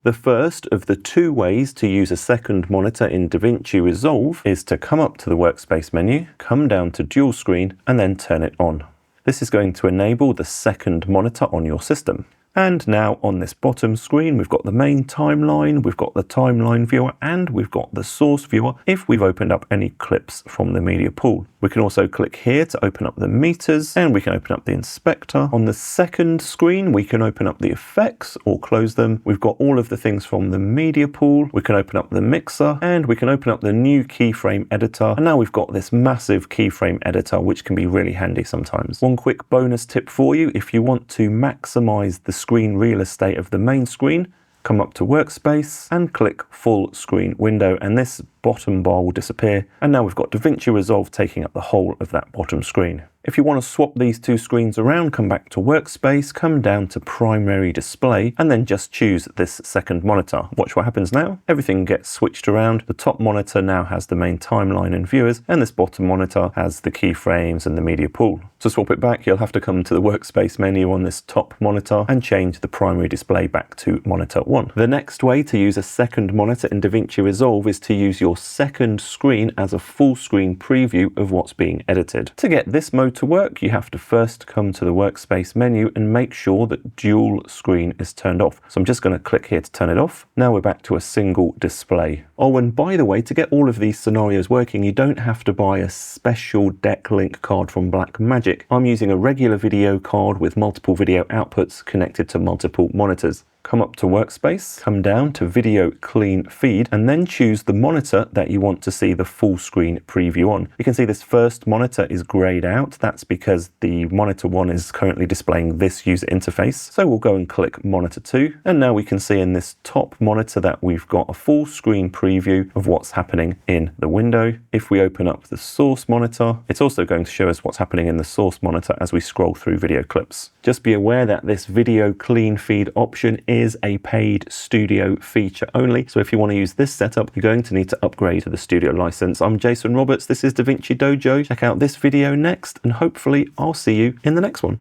The first of the two ways to use a second monitor in DaVinci Resolve is to come up to the workspace menu, come down to dual screen, and then turn it on. This is going to enable the second monitor on your system. And now on this bottom screen, we've got the main timeline, we've got the timeline viewer, and we've got the source viewer if we've opened up any clips from the media pool. We can also click here to open up the meters, and we can open up the inspector. On the second screen, we can open up the effects or close them. We've got all of the things from the media pool. We can open up the mixer, and we can open up the new keyframe editor. And now we've got this massive keyframe editor, which can be really handy sometimes. One quick bonus tip for you, if you want to maximize the screen real estate of the main screen, come up to workspace and click full screen window, and this bottom bar will disappear, and now we've got DaVinci Resolve taking up the whole of that bottom screen. If you want to swap these two screens around, come back to workspace, come down to primary display, and then just choose this second monitor. Watch what happens now. Everything gets switched around. The top monitor now has the main timeline and viewers, and this bottom monitor has the keyframes and the media pool. To swap it back, you'll have to come to the workspace menu on this top monitor and change the primary display back to monitor 1. The next way to use a second monitor in DaVinci Resolve is to use your second screen as a full screen preview of what's being edited. To get this mode to work, you have to first come to the workspace menu and make sure that dual screen is turned off. So I'm just going to click here to turn it off. Now we're back to a single display. Oh, and by the way, to get all of these scenarios working, you don't have to buy a special deck link card from Blackmagic. I'm using a regular video card with multiple video outputs connected to multiple monitors. Come up to workspace, come down to video clean feed, and then choose the monitor that you want to see the full screen preview on. You can see this first monitor is grayed out. That's because the monitor 1 is currently displaying this user interface. So we'll go and click monitor 2, and now we can see in this top monitor that we've got a full screen preview of what's happening in the window. If we open up the source monitor, it's also going to show us what's happening in the source monitor as we scroll through video clips. Just be aware that this video clean feed option is a paid studio feature only. So if you want to use this setup, you're going to need to upgrade to the studio license. I'm Jason Roberts. This is DaVinci Dojo. Check out this video next, and hopefully I'll see you in the next one.